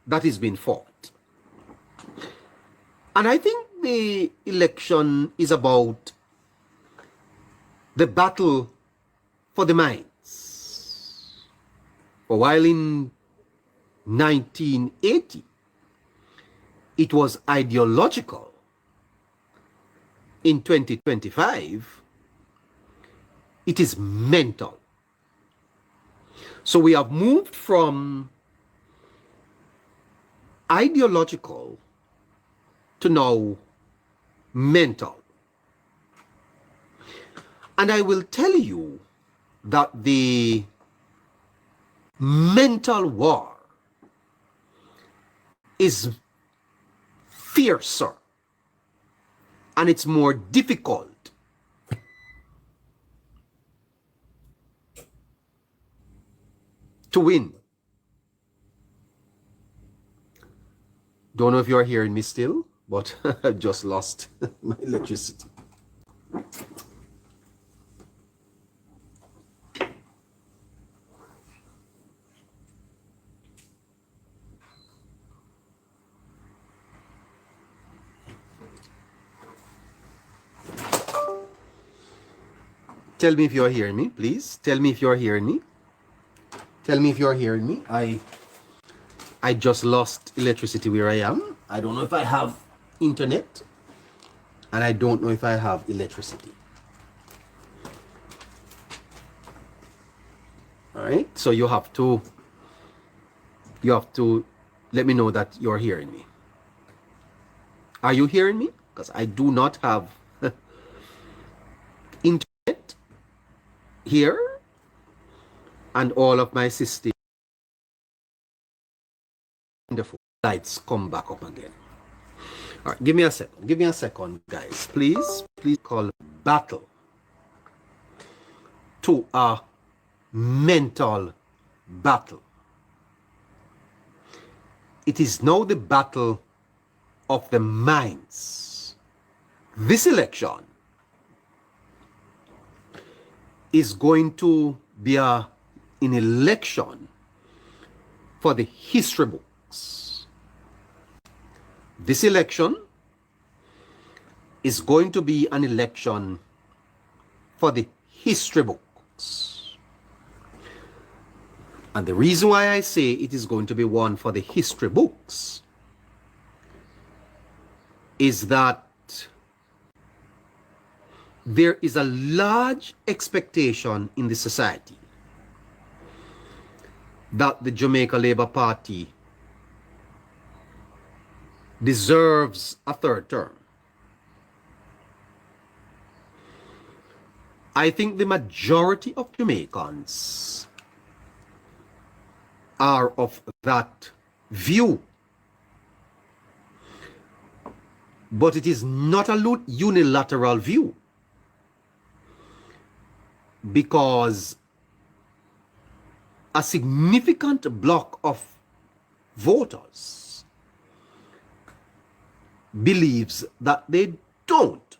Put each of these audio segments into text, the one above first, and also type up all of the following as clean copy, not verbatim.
that is being fought. And I think the election is about the battle for the minds. For while in 1980, it was ideological, in 2025, it is mental. So we have moved from ideological to now mental. And I will tell you that the mental war is fiercer and it's more difficult to win. Don't know if you're hearing me still, but I've just lost my electricity. Tell me if you're hearing me, please. Tell me if you're hearing me. Tell me if you're hearing me. I just lost electricity where I am. I don't know if I have internet, and I don't know if I have electricity. All right, so you have to let me know that you're hearing me. Are you hearing me? Because I do not have internet here, and all of my systems. Wonderful. Lights come back up again. All right, give me a second. Give me a second, guys. Please call battle to a mental battle. It is now the battle of the minds. This election is going to be an election for the history books. This election is going to be an election for the history books. And the reason why I say it is going to be one for the history books is that there is a large expectation in the society that the Jamaica Labour Party deserves a third term. I think the majority of Jamaicans are of that view. But it is not a unilateral view, because a significant block of voters believes that they don't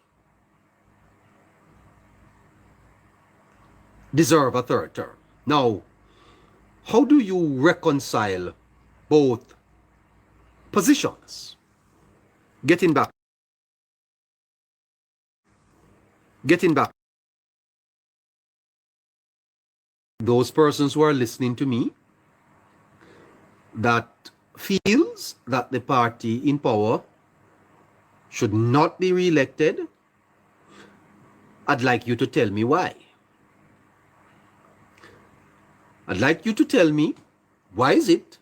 deserve a third term. Now, how do you reconcile both positions? Getting back. Those persons who are listening to me that feels that the party in power should not be re-elected, I'd like you to tell me why. I'd like you to tell me, why is it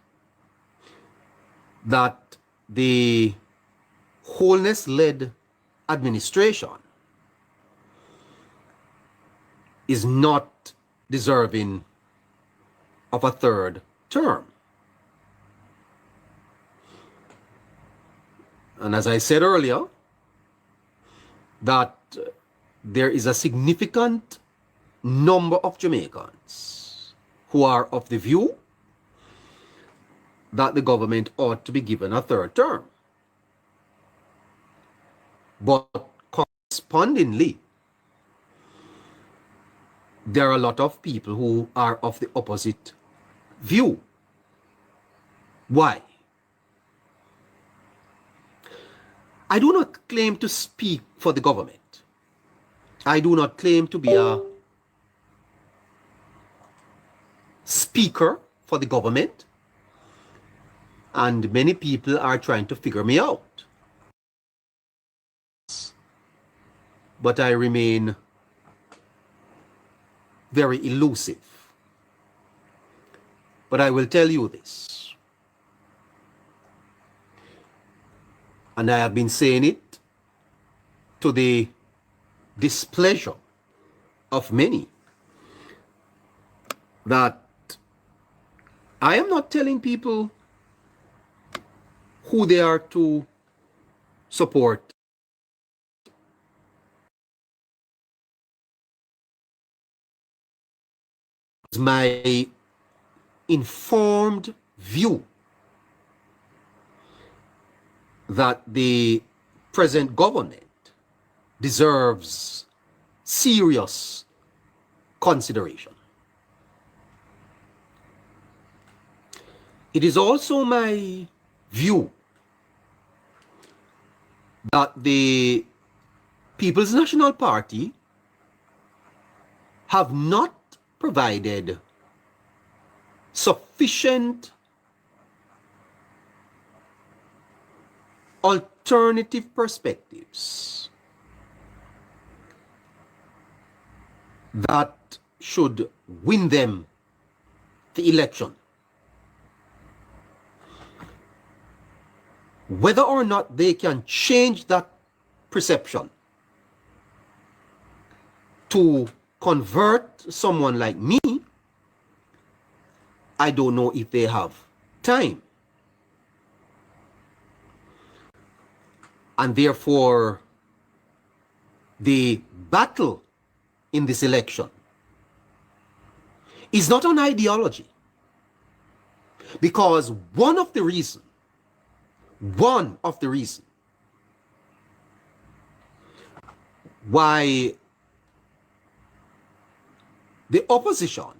that the Holness-led administration is not deserving of a third term? And as I said earlier, that there is a significant number of Jamaicans who are of the view that the government ought to be given a third term. But correspondingly, there are a lot of people who are of the opposite view. Why? I do not claim to speak for the government. I do not claim to be a speaker for the government. And many people are trying to figure me out. But I remain very elusive. But I will tell you this. And I have been saying it to the displeasure of many, that I am not telling people who they are to support. It's my informed view that the present government deserves serious consideration. It is also my view that the People's National Party have not provided sufficient alternative perspectives that should win them the election. Whether or not they can change that perception to convert someone like me, I don't know if they have time. And therefore, the battle in this election is not an ideology. Because one of the reasons why the opposition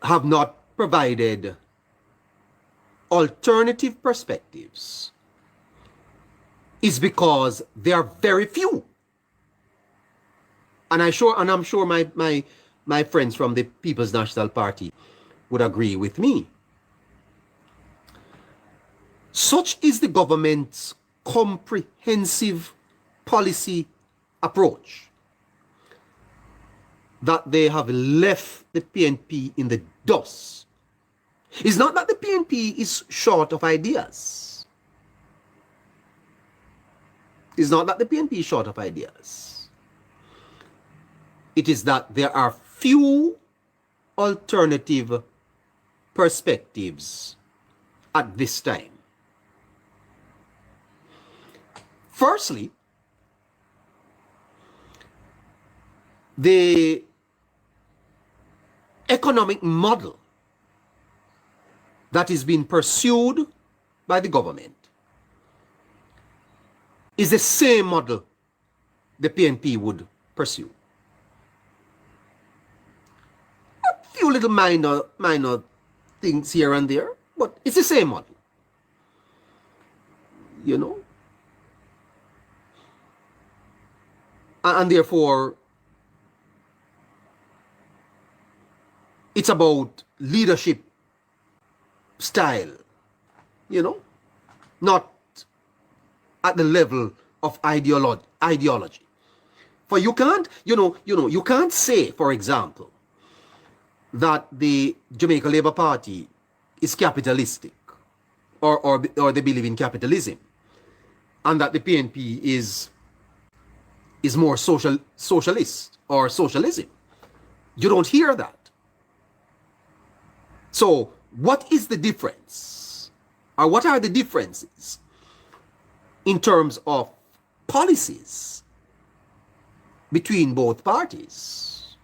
have not provided alternative perspectives is because there are very few. And I'm sure my friends from the People's National Party would agree with me. Such is the government's comprehensive policy approach that they have left the PNP in the dust. It's not that the PNP is short of ideas. It's not that the PNP is short of ideas. It is that there are few alternative perspectives at this time. Firstly, the economic model that is being pursued by the government is the same model the PNP would pursue. A few little minor things here and there, but it's the same model. You know? And therefore, it's about leadership style, you know, not at the level of ideology. For you can't, you can't say, for example, that the Jamaica Labour Party is capitalistic or they believe in capitalism, and that the PNP is more socialist or socialism. You don't hear that. So what is the difference? Or what are the differences in terms of policies between both parties?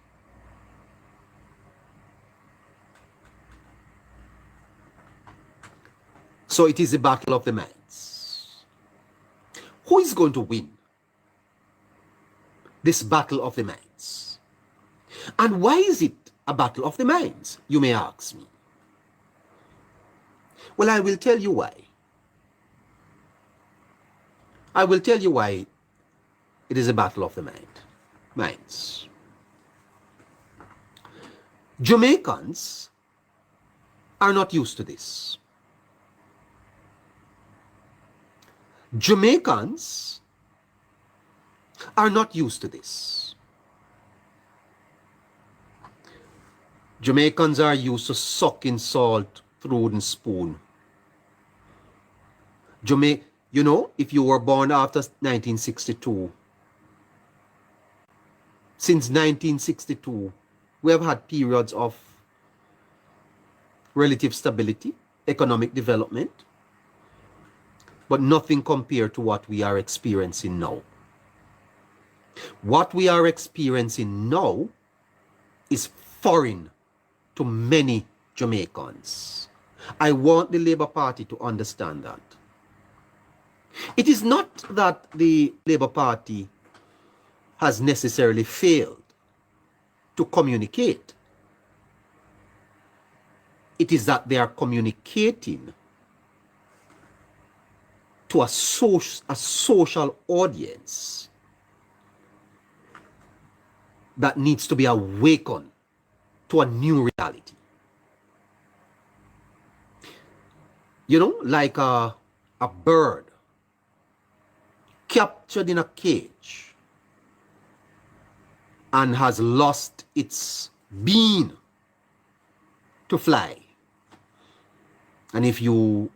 So it is a battle of the minds. Who is going to win this battle of the minds? And why is it a battle of the minds, you may ask me? Well, I will tell you why. I will tell you why it is a battle of the minds. Jamaicans are not used to this. Jamaicans are not used to this. Jamaicans are used to sucking salt through the spoon. You know, if you were born after 1962, since 1962, we have had periods of relative stability, economic development, but nothing compared to what we are experiencing now. What we are experiencing now is foreign to many Jamaicans. I want the Labour Party to understand that. It is not that the Labour Party has necessarily failed to communicate. It is that they are communicating to a social audience that needs to be awakened to a new reality. You know, like a bird captured in a cage and has lost its being to fly. And if you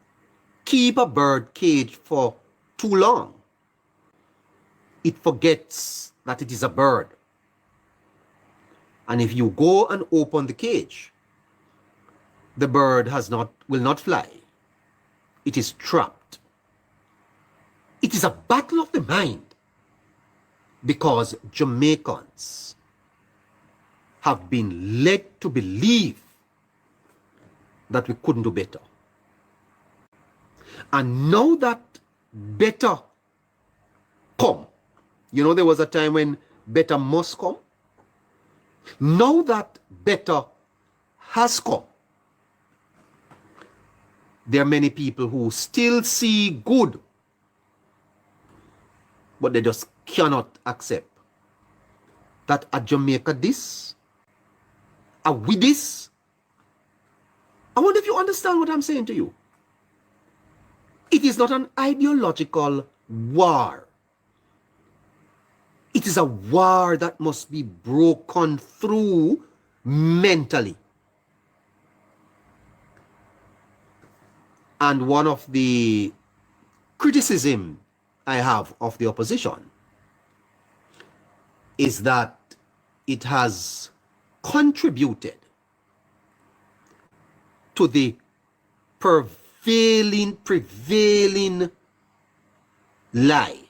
keep a bird caged for too long, it forgets that it is a bird. And if you go and open the cage, the bird will not fly. It is trapped. It is a battle of the mind because Jamaicans have been led to believe that we couldn't do better. And now that better come, you know, there was a time when better must come. Now that better has come, there are many people who still see good, but they just cannot accept that at Jamaica this, with this. I wonder if you understand what I'm saying to you. It is not an ideological war. It is a war that must be broken through mentally. And one of the criticism I have of the opposition is that it has contributed to the prevailing lie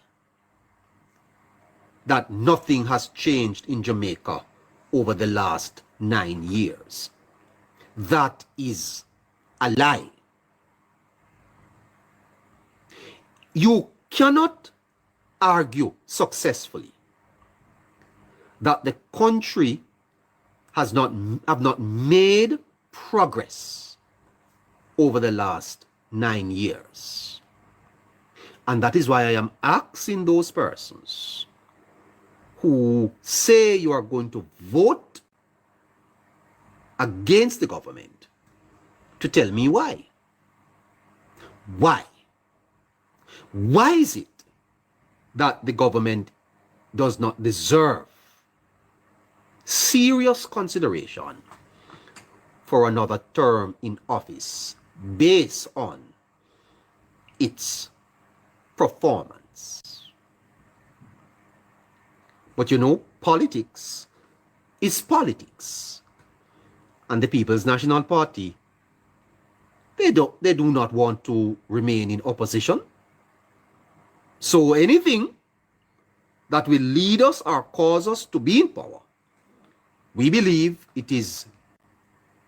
that nothing has changed in Jamaica over the last 9 years. That is a lie. You cannot argue successfully that the country have not made progress over the last 9 years. And that is why I am asking those persons who say you are going to vote against the government to tell me why. Why? Why is it that the government does not deserve serious consideration for another term in office based on its performance? But you know, politics is politics. And the People's National Party, they do not want to remain in opposition. So anything that will lead us or cause us to be in power, we believe it is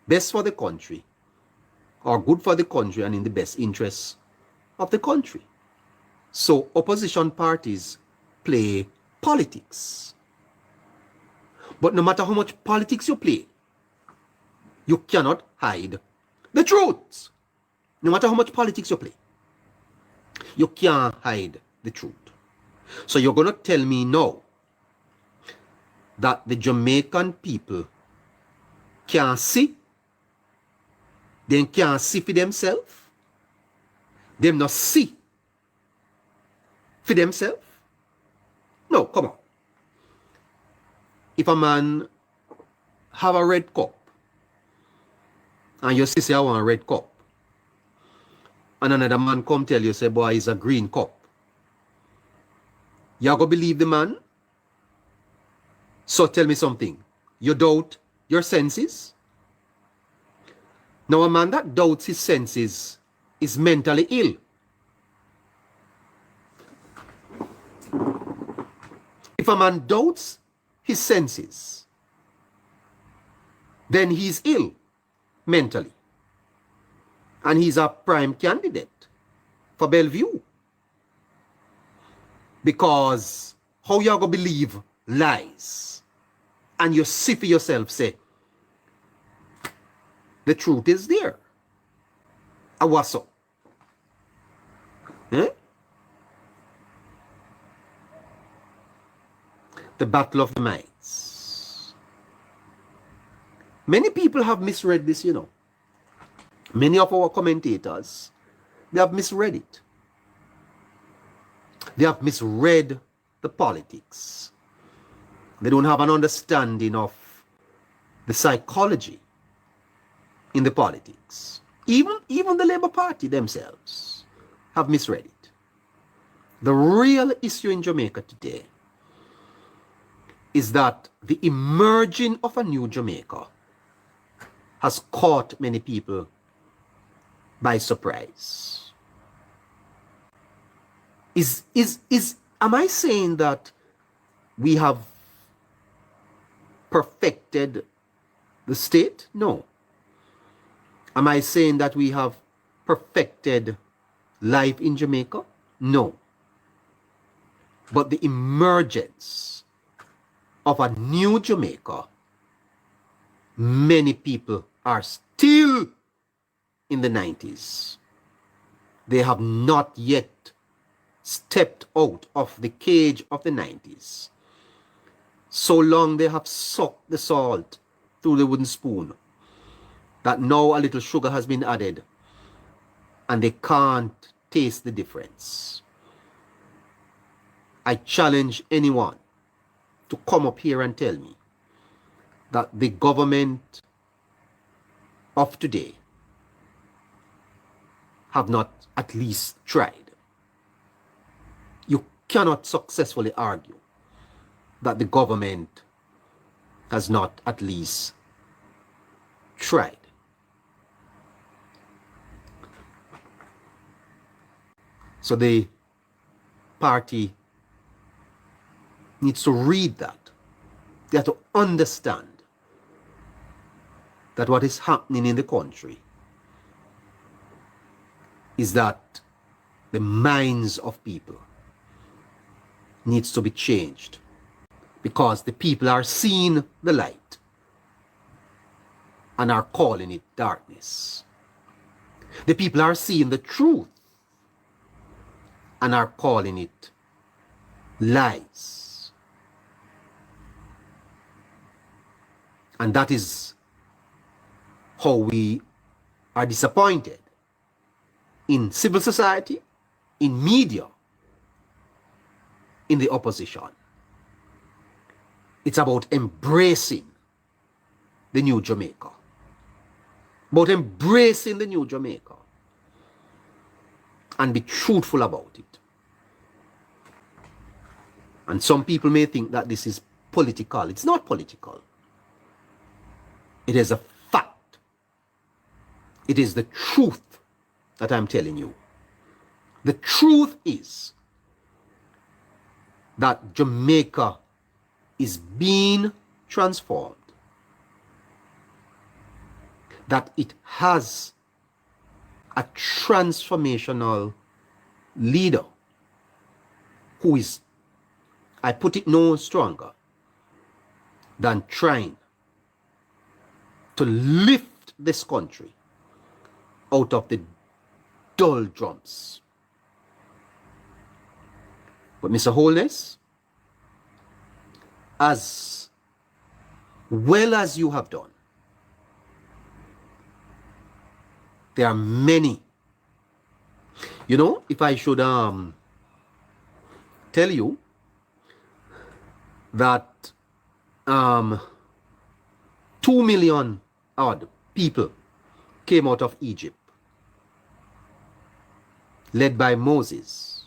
best for the country or good for the country and in the best interests of the country. So opposition parties play politics. But no matter how much politics you play, you cannot hide the truth. No matter how much politics you play, you can't hide the truth. So you're going to tell me now that the Jamaican people can't see, they can't see for themselves, them not see for themselves? No, come on. If a man have a red cup, and your sister I want a red cup, and another man come tell you, say, boy, it's a green cup, you go believe the man? So tell me something. You doubt your senses? Now a man that doubts his senses is mentally ill. If a man doubts his senses, then he's ill mentally. And he's a prime candidate for Bellevue. Because how you gonna believe lies and you see for yourself, say, the truth is there. What's up? Eh? The battle of the minds. Many people have misread this, you know. Many of our commentators, they have misread it. They have misread the politics. They don't have an understanding of the psychology in the politics. Even the Labour Party themselves have misread it. The real issue in Jamaica today is that the emerging of a new Jamaica has caught many people by surprise. Am I saying that we have perfected the state? No. Am I saying that we have perfected life in Jamaica? No. But the emergence of a new Jamaica, many people are still in the 90s. They have not yet stepped out of the cage of the 90s. So long they have sucked the salt through the wooden spoon that now a little sugar has been added and they can't taste the difference. I challenge anyone to come up here and tell me that the government of today have not at least tried. You cannot successfully argue that the government has not at least tried. So the party needs to read that. They have to understand that what is happening in the country is that the minds of people needs to be changed, because the people are seeing the light and are calling it darkness. The people are seeing the truth and are calling it lies. And that is how we are disappointed in civil society, in media, in the opposition. It's about embracing the new Jamaica. About embracing the new Jamaica. And be truthful about it. And some people may think that this is political. It's not political. It is a fact. It is the truth that I'm telling you. The truth is that Jamaica is being transformed. That it has a transformational leader who is, I put it no stronger than trying to lift this country out of the doldrums But Mr. Holness, as well as you have done, there are many. You know, if I should tell you that 2 million odd people came out of Egypt, led by Moses,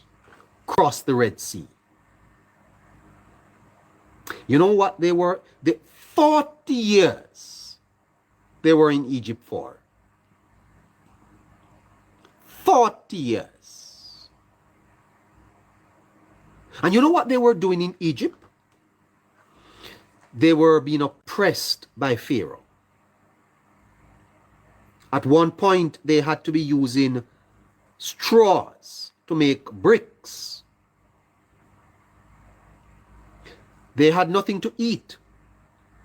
crossed the Red Sea. You know what they were? The 40 years they were in Egypt for. 40 years. And you know what they were doing in Egypt? They were being oppressed by Pharaoh. At one point, they had to be using straws to make bricks. They had nothing to eat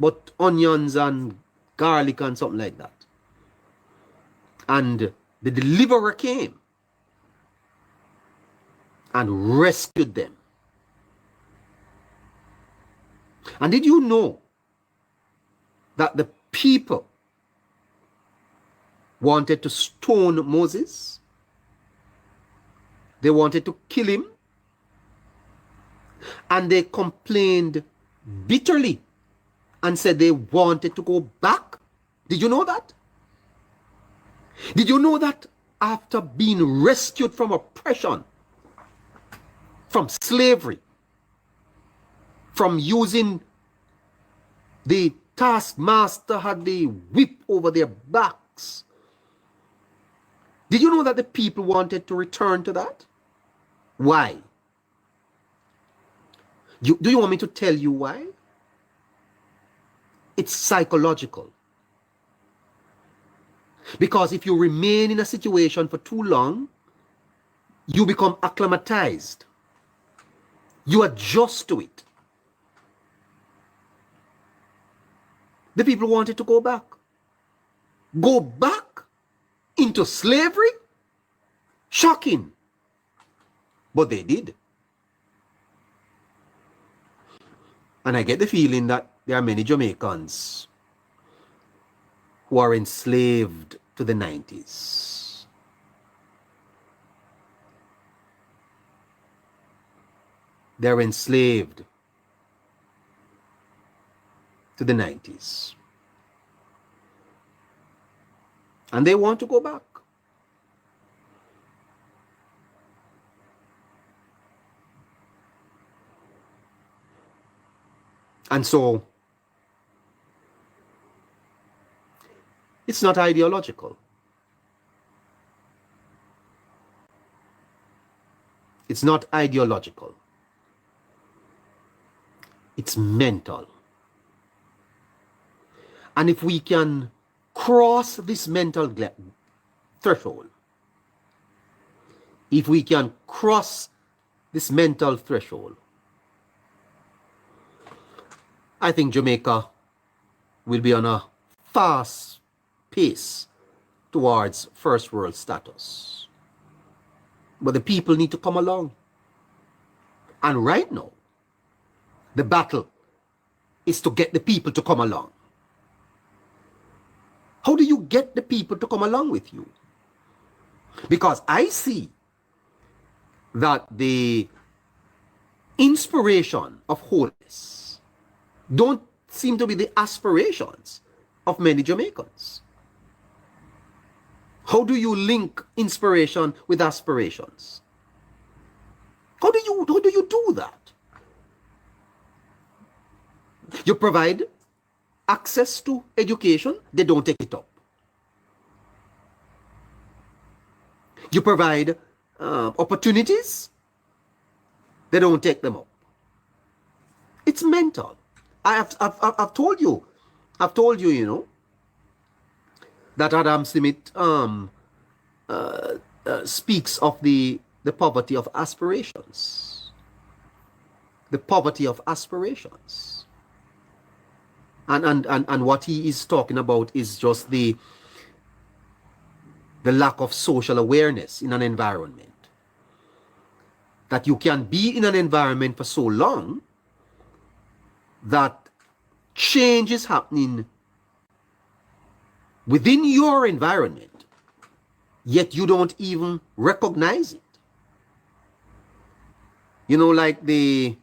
but onions and garlic and something like that. And the deliverer came and rescued them. And did you know that the people wanted to stone Moses? They wanted to kill him. And they complained bitterly and said they wanted to go back. Did you know that? Did you know that after being rescued from oppression, from slavery, from using the taskmaster had the whip over their backs, did you know that the people wanted to return to that? Why? Do you want me to tell you why? It's psychological. Because if you remain in a situation for too long, you become acclimatized. You adjust to it. The people wanted to go back. Go back into slavery? Shocking. But they did. And I get the feeling that there are many Jamaicans who are enslaved to the 90s. They're enslaved to the 90s. And they want to go back. And so, it's not ideological. It's not ideological. It's mental. And if we can cross this mental threshold, if we can cross this mental threshold, I think Jamaica will be on a fast pace towards first world status. But the people need to come along. And right now, the battle is to get the people to come along. How do you get the people to come along with you? Because I see that the inspiration of Holness don't seem to be the aspirations of many Jamaicans. How do you link inspiration with aspirations? How do you do that? You provide access to education, they don't take it up. You provide opportunities, they don't take them up. It's mental. I've told you, you know, that Adam Smith speaks of the poverty of aspirations. The poverty of aspirations. And what he is talking about is just the lack of social awareness in an environment. that you can be in an environment for so long that change is happening within your environment, yet you don't even recognize it. You know, like the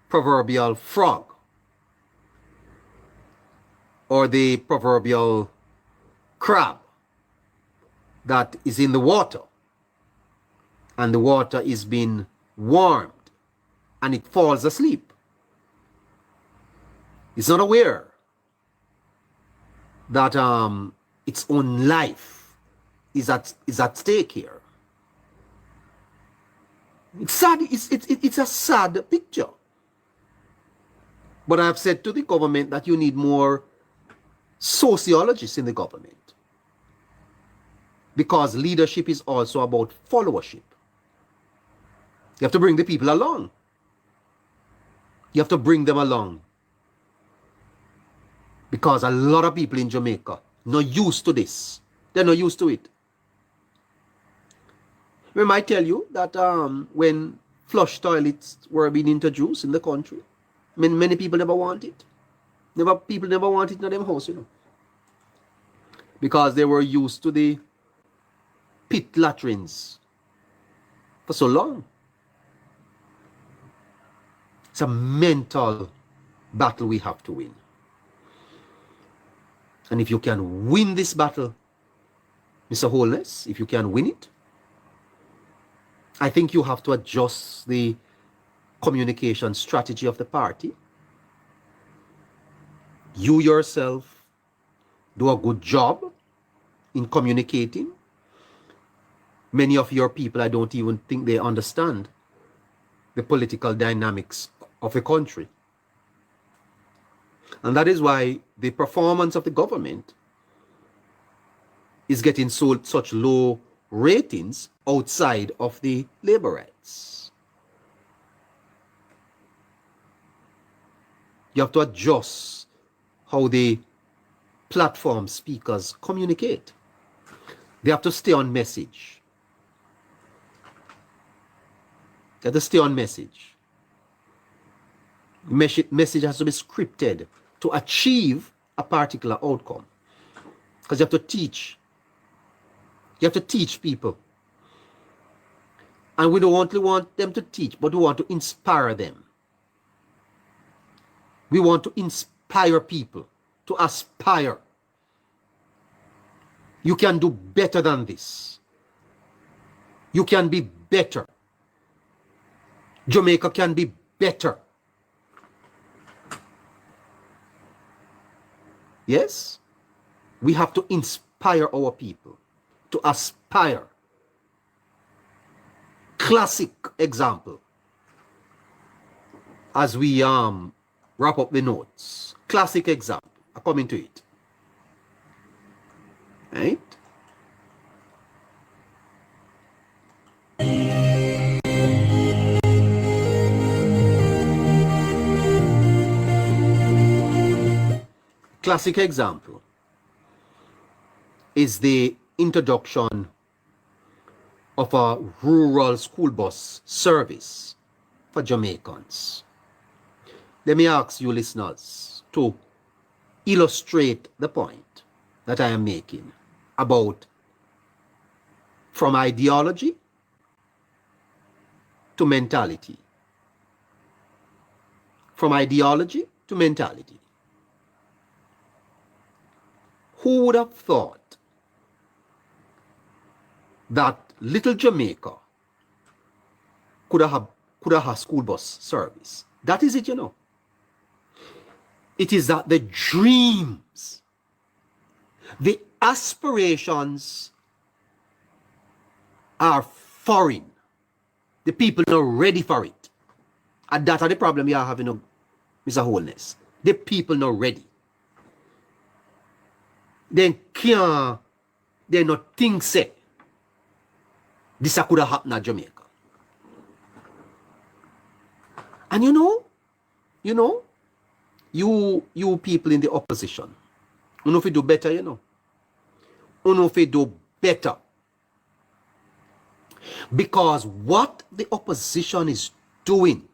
proverbial frog or the proverbial crab that is in the water and the water is being warmed and it falls asleep. It's not aware that its own life is at stake here. It's sad. It's a sad picture. But I've said to the government that you need more sociologists in the government, because leadership is also about followership. You have to bring the people along. You have to bring them along. Because a lot of people in Jamaica not used to this. They're not used to it. We might tell you that when flush toilets were being introduced in the country, many people never want it. People never want it in their house, you know. Because they were used to the pit latrines for so long. It's a mental battle we have to win. And if you can win this battle, Mr. Holness, if you can win it, I think you have to adjust the communication strategy of the party. You yourself do a good job in communicating. Many of your people, I don't even think they understand the political dynamics of a country. And that is why the performance of the government is getting such low ratings outside of the labor rights. You have to adjust how the platform speakers communicate. They have to stay on message. They have to stay on message. Message has to be scripted to achieve a particular outcome. Because you have to teach. You have to teach people. And we don't only want them to teach, but we want to inspire them. We want to inspire people to aspire. You can do better than this. You can be better. Jamaica can be better. Yes? We have to inspire our people to aspire. Classic example as we wrap up the notes. Classic example. I'm coming to it. Right? Classic example is the introduction of a rural school bus service for Jamaicans. Let me ask you listeners to illustrate the point that I am making about from ideology to mentality. From ideology to mentality. Who would have thought that little Jamaica could have school bus service? That is it, you know. It is that the dreams, the aspirations are foreign. The people are not ready for it. And that's the problem you are having, Mr. Holness. The people not ready. They not think say this could have happened at Jamaica. And you people in the opposition, you know if you do better, you know. You know if you do better. Because what the opposition is doing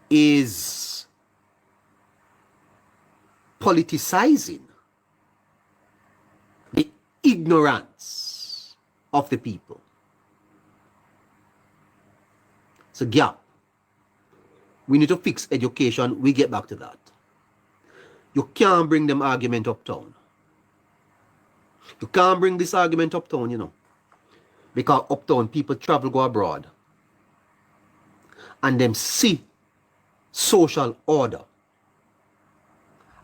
is politicizing the ignorance of the people. It's a gap. We need to fix education. We get back to that. You can't bring them argument uptown. You can't bring this argument uptown, you know. Because uptown, people travel, go abroad. And them see social order.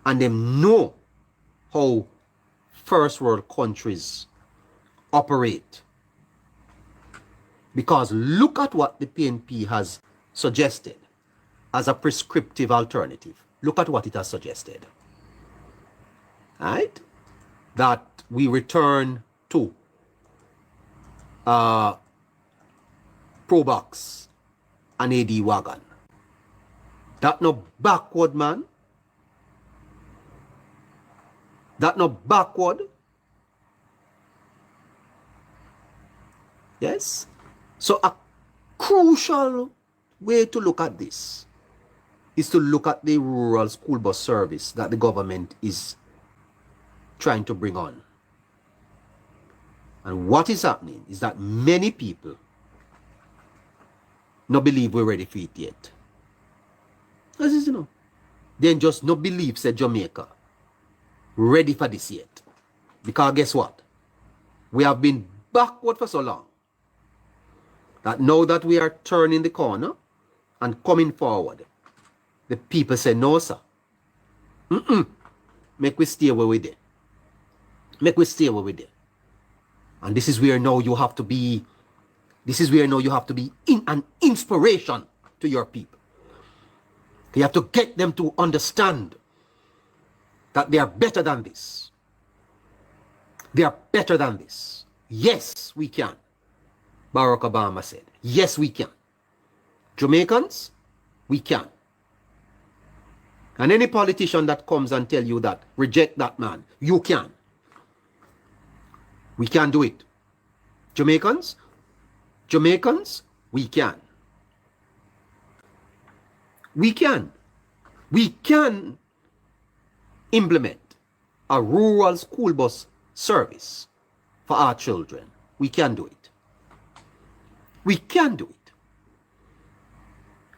And them know how first world countries operate. Because look at what the PNP has suggested as a prescriptive alternative. Look at what it has suggested. Right? That we return to Probox and AD wagon. That no backward, man. That no backward. Yes? So a crucial way to look at this is to look at the rural school bus service that the government is trying to bring on. And what is happening is that many people no believe we're ready for it yet. This is, you know, they just no believe, said Jamaica, ready for this yet. Because guess what? We have been backward for so long that now that we are turning the corner and coming forward, the people say, no, sir. Make we stay where we did. Make we stay where we did. And this is where now you have to be, an inspiration to your people. You have to get them to understand that they are better than this. They are better than this. Yes, we can. Barack Obama said, yes, we can. Jamaicans, we can. And any politician that comes and tell you that, reject that man, you can. We can do it. Jamaicans, we can. We can. We can implement a rural school bus service for our children. We can do it. We can do it.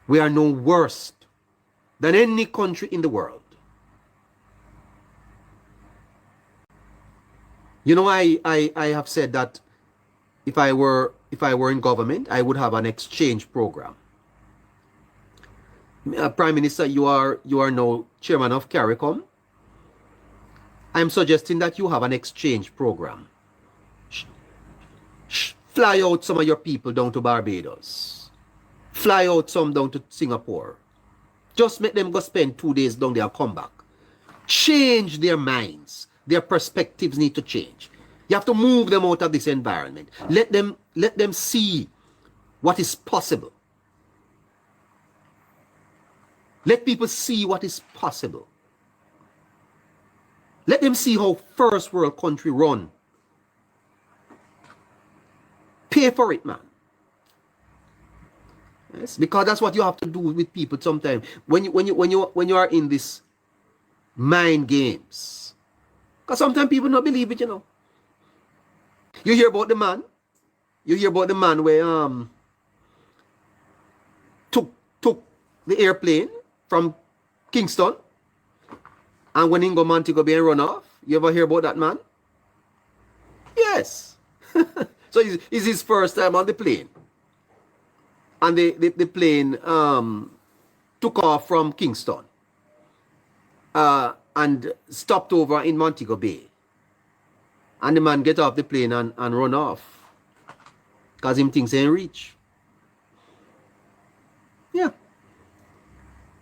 We are no worse than any country in the world. You know, I have said that if I were in government, I would have an exchange program. Prime Minister, you are now chairman of CARICOM. I'm suggesting that you have an exchange program. Fly out some of your people down to Barbados. Fly out some down to Singapore. Just make them go spend 2 days down there and come back. Change their minds. Their perspectives need to change. You have to move them out of this environment. Let them see what is possible. Let people see what is possible. Let them see how first world country run. Pay for it, man. Yes, because that's what you have to do with people sometimes. When you are in this mind games. Because sometimes people don't believe it, you know. You hear about the man. You hear about the man where took the airplane from Kingston, and when he go Montego Bay and run off. You ever hear about that man? Yes. So it's his first time on the plane. And the plane took off from Kingston and stopped over in Montego Bay. And the man get off the plane and run off. Because him thinks he ain't reach. Yeah.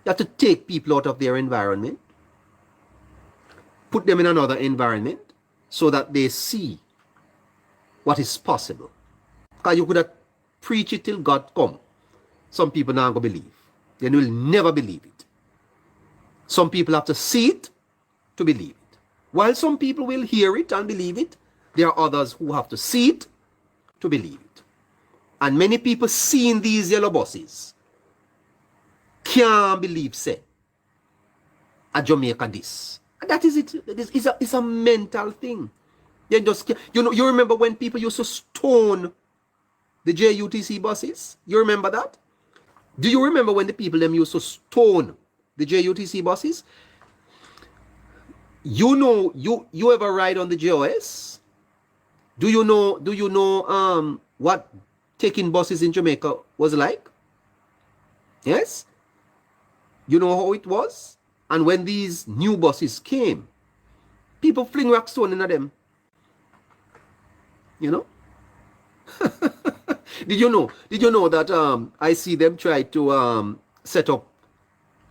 You have to take people out of their environment. Put them in another environment so that they see what is possible. Because you could have preach it till God come. Some people not going to believe. They will never believe it. Some people have to see it to believe it. While some people will hear it and believe it, There are others who have to see it to believe it. And many people seeing these yellow buses can't believe, say, a Jamaica this. And that is it. It's a mental thing. They just, you remember when people used to stone the JUTC buses? You remember that? Do you remember when the people them used to stone the JUTC buses? You ever ride on the JOS? Do you know what taking buses in Jamaica was like? Yes? You know how it was? And when these new buses came, people fling rock stone into them. You know? Did you know that I see them try to set up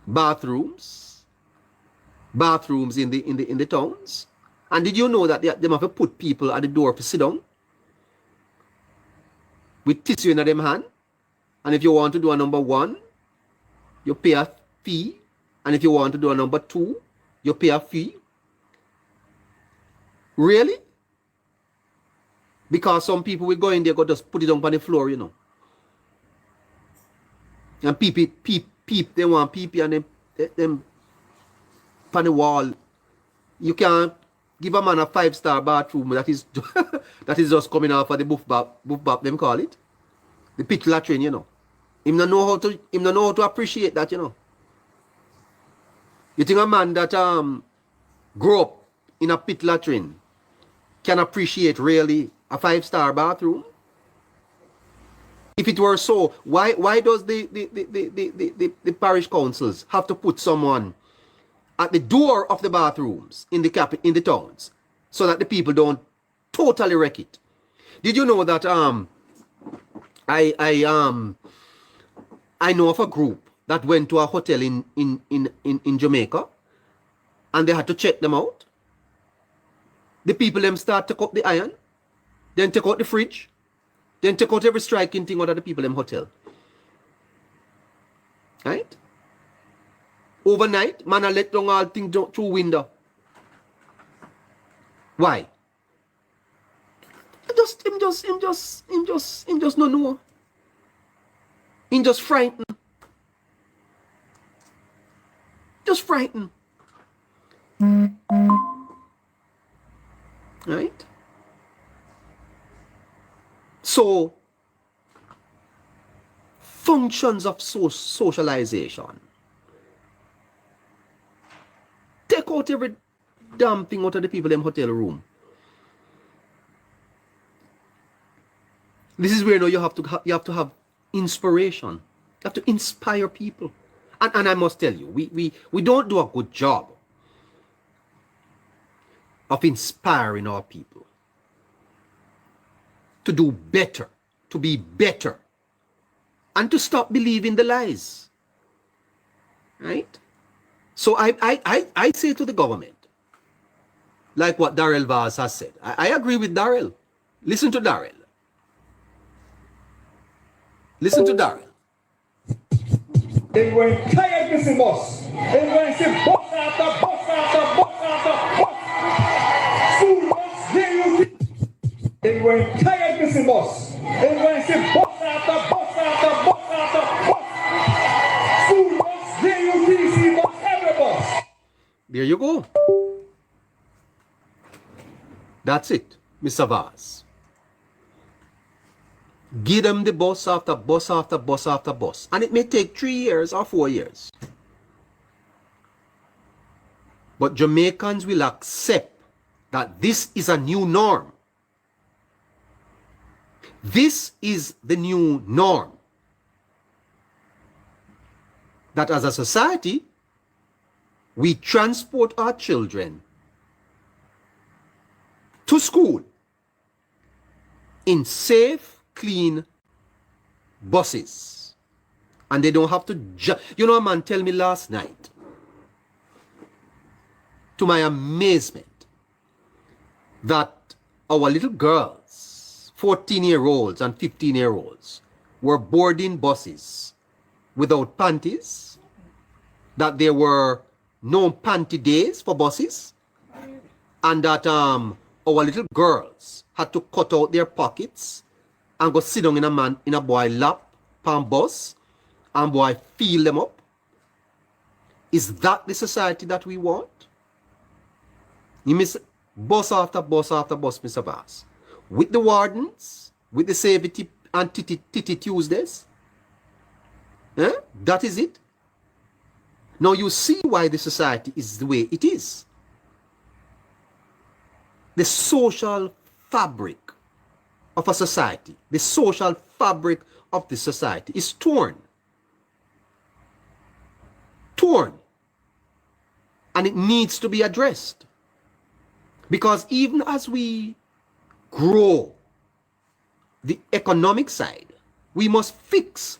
bathrooms in the towns? And did you know that they have to put people at the door to sit down with tissue in them hand? And if you want to do a number 1, you pay a fee. And if you want to do a number 2, you pay a fee. Really? Because some people will go in there, go just put it on the floor, you know. And peep, they want peep and them on the wall. You can't give a man a 5-star bathroom that is that is just coming off of the buff bap, them call it. The pit latrine, you know. Him not know how to appreciate that, you know. You think a man that grew up in a pit latrine can appreciate really a 5-star bathroom? If it were so, why does the parish councils have to put someone at the door of the bathrooms in the towns so that the people don't totally wreck it? Did you know that I know of a group that went to a hotel in Jamaica and they had to check them out? The people them start to take up the iron, then take out the fridge, then take out every striking thing out of the people them hotel. Right? Overnight, man, I let down all things through window. Why? Him just no know. Him just frightened. Just frightened. Right? So, functions of socialization. Take out every damn thing out of the people in the hotel room. This is where now you have to have inspiration. You have to inspire people. And I must tell you, we don't do a good job of inspiring our people to do better, to be better, and to stop believing the lies. Right? So I say to the government, like what Darrell Vaz has said. I agree with Darrell. Listen to Darrell. Listen to Darrell. They were tired missing bus. They were saying bus after bus after bus after bus. School bus, they were tired missing bus. They were saying bus after bus after bus after bus. School bus, JUTC bus, every bus. There you go. That's it, Mr. Vaz. Give them the bus after bus after bus after bus. And it may take 3 years or 4 years. But Jamaicans will accept that this is a new norm. This is the new norm. That as a society, we transport our children to school in safe, clean buses, and they don't have to you know, a man tell me last night, to my amazement, that our little girls, 14-year-olds and 15-year-olds, were boarding buses without panties, that there were no panty days for buses, and that our little girls had to cut out their pockets and go sit down in a boy lap, palm bus, and boy feel them up? Is that the society that we want? You miss bus after bus after bus, Mr. Bass. With the wardens, with the Savity and Titty Tuesdays. That is it. Now you see why the society is the way it is. The social fabric of a society, the social fabric of the society is torn. Torn. And it needs to be addressed. Because even as we grow the economic side, we must fix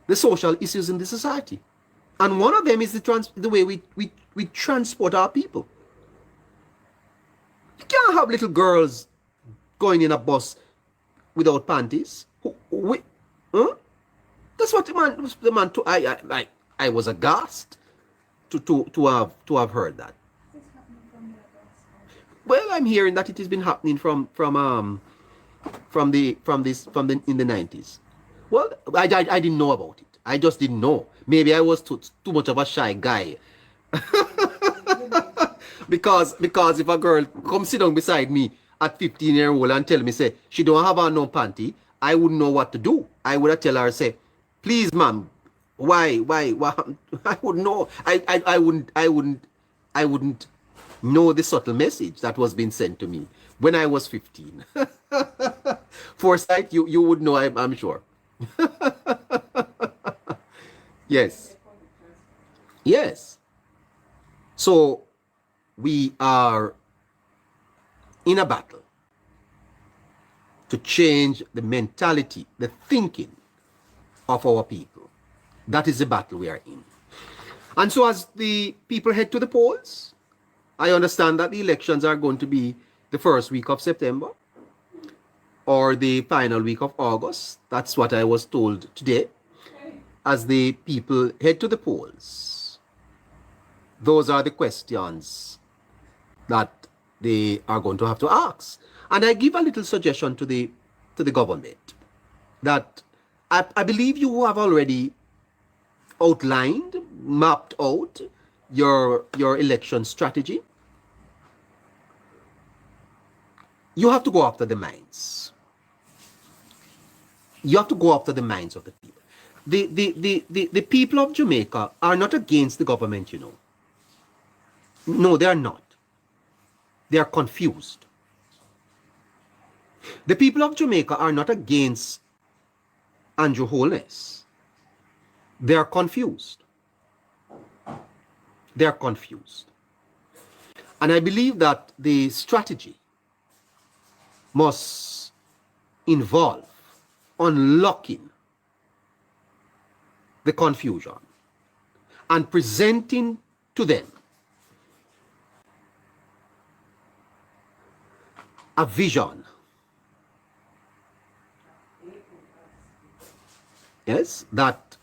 the social issues in the society. And one of them is the way we transport our people. You can't have little girls going in a bus without panties. That's what the man I was aghast to have heard that. Well, I'm hearing that it has been happening from in the 90s. Well, I didn't know about it. I just didn't know. Maybe I was too much of a shy guy. because if a girl comes sit down beside me at 15-year-old and tell me say she don't have on no panty, I wouldn't know what to do. I would have tell her say, please, ma'am, why? I wouldn't know. I wouldn't know the subtle message that was being sent to me when I was 15. Foresight, you would know, I'm sure. Yes. Yes. So we are in a battle to change the mentality, the thinking of our people. That is the battle we are in. And so as the people head to the polls, I understand that the elections are going to be the first week of September or the final week of August. That's what I was told today. As the people head to the polls, those are the questions that they are going to have to ask. And I give a little suggestion to the government that I believe you have already outlined, mapped out your election strategy. You have to go after the minds. You have to go after the minds of the people. The people of Jamaica are not against the government, you know. No, they are not. They are confused. The people of Jamaica are not against Andrew Holness. They are confused. They are confused. And I believe that the strategy must involve unlocking the confusion and presenting to them a vision, yes, that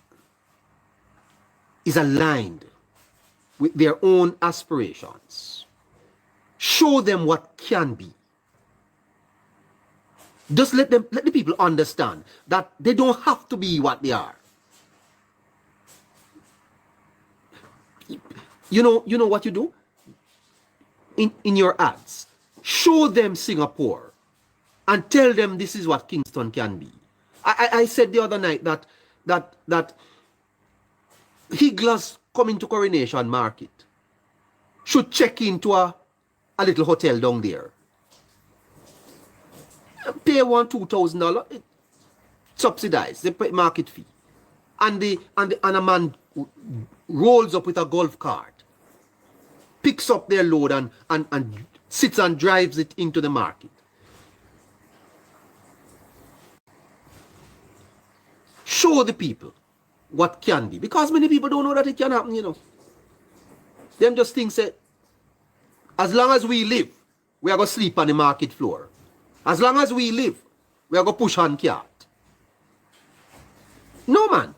is aligned with their own aspirations. Show them what can be. Just let the people understand that they don't have to be what they are. You know what you do? In your ads, show them Singapore and tell them this is what Kingston can be. I said the other night that Higglers coming to Coronation Market should check into a little hotel down there. Pay $2,000, subsidized, they pay market fee. And a man rolls up with a golf cart, picks up their load and sits and drives it into the market. Show the people what can be. Because many people don't know that it can happen, you know. Them just think say, as long as we live, we are going to sleep on the market floor. As long as we live, we are going to push hand cart. No, man.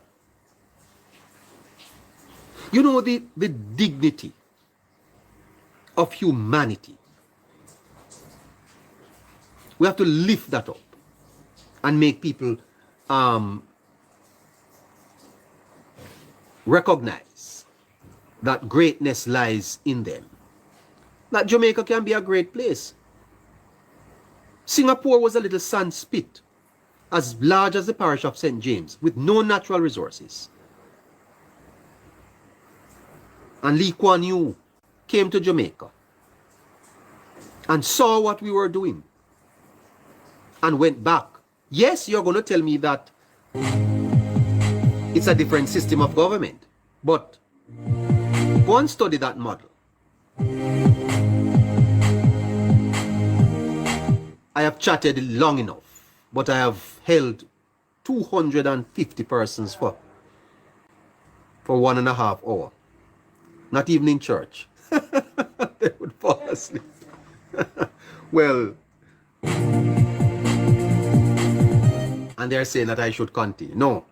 You know, the dignity of humanity We have to lift that up and make people recognize that greatness lies in them. That Jamaica can be a great place. Singapore was a little sand spit as large as the parish of St. James with no natural resources. And Lee Kuan Yew came to Jamaica and saw what we were doing and went back. Yes, you're going to tell me that it's a different system of government, but go and study that model. I have chatted long enough, but I have held 250 persons for 1.5 hours. Not even in church. They would fall asleep. Well, and they're saying that I should continue. No.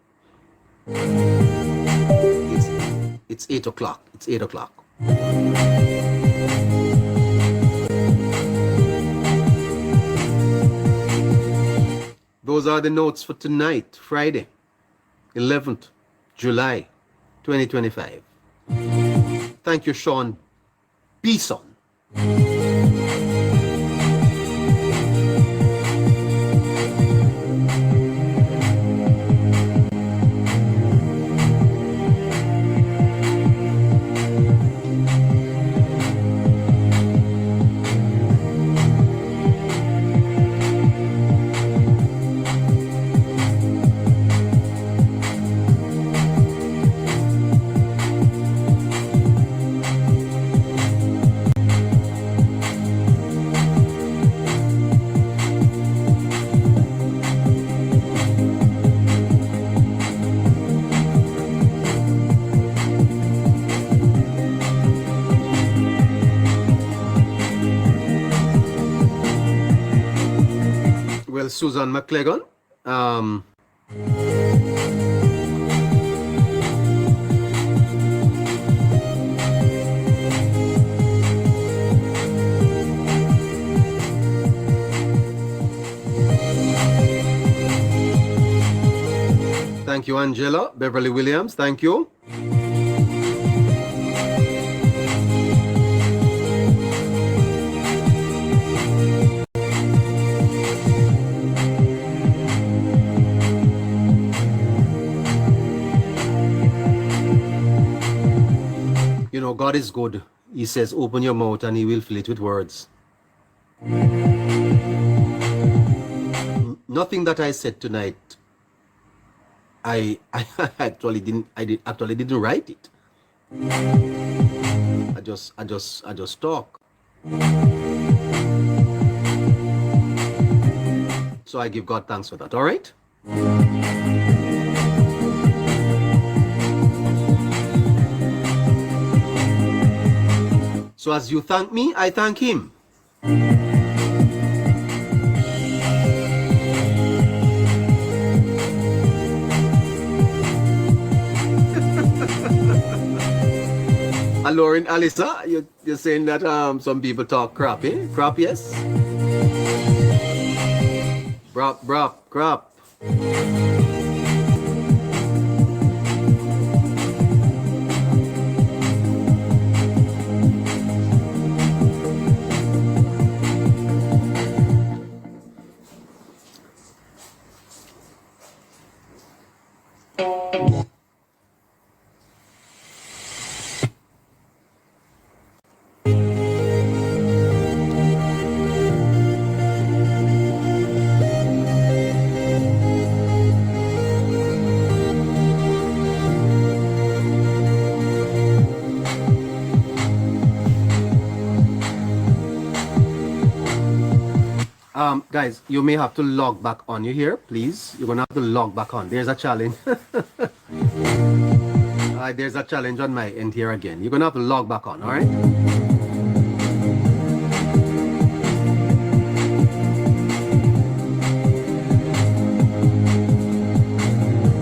It's 8 o'clock. It's 8 o'clock. Those are the notes for tonight, Friday, 11th July, 2025. Thank you, Sean Beeson. Susan McLegon. Thank you, Angela. Beverly Williams, thank you. You know, God is good. He says, open your mouth and he will fill it with words. Nothing that I said tonight, I actually didn't write it. I just talk. So I give God thanks for that, all right? So as you thank me, I thank him. Lauren Alisa, you're saying that some people talk crap, eh? Crap, yes? Crap. Guys, you may have to log back on. You here, please? You're gonna have to log back on. There's a challenge. There's a challenge on my end here again. You're gonna have to log back on, all right?